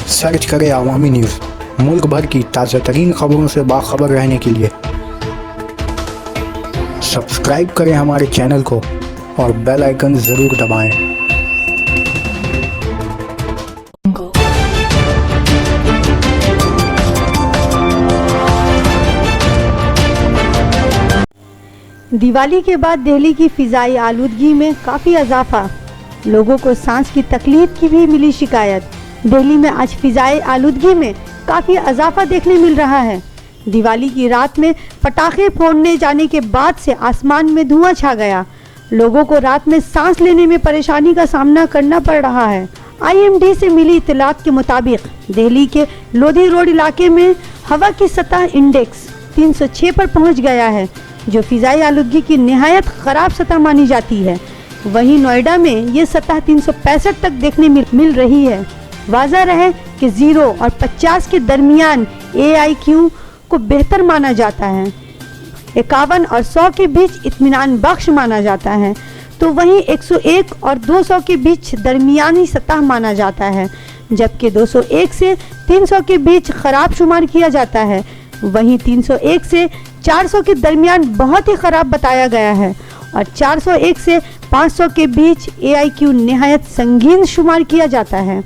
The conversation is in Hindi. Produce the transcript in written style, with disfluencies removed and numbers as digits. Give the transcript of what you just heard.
सर्च करें अवामी न्यूज़। मुल्क भर की ताज़ा तरीन खबरों से बाखबर रहने के लिए सब्सक्राइब करें हमारे चैनल को और बेल आइकन ज़रूर दबाएं। दिवाली के बाद दिल्ली की फ़िज़ाई आलूदगी में काफ़ी इजाफा, लोगों को सांस की तकलीफ की भी मिली शिकायत। दिल्ली में आज फ़िज़ाई आलूदगी में काफ़ी इजाफा देखने मिल रहा है। दिवाली की रात में पटाखे फोड़ने जाने के बाद से आसमान में धुआं छा गया। लोगों को रात में सांस लेने में परेशानी का सामना करना पड़ रहा है। IMD से मिली इत्तलात के मुताबिक दिल्ली के लोधी रोड इलाके में हवा की सतह इंडेक्स 306 पर पहुंच गया है, जो फ़िज़ाई आलूदगी की निहायत ख़राब सतह मानी जाती है। वहीं नोएडा में ये सतह 365 तक देखने मिल रही है। वाज़ह रहे कि 0 और 50 के दरमियान AIQ को बेहतर माना जाता है। 51 और 100 के बीच इत्मीनान बख्श माना जाता है, तो वहीं 101 और 200 के बीच दरमियानी सतह माना जाता है, जबकि 201 से 300 के बीच ख़राब शुमार किया जाता है। वहीं 301 से 400 के दरमियान बहुत ही ख़राब बताया गया है और 401 से 500 के बीच AIQ निहायत संगीन शुमार किया जाता है।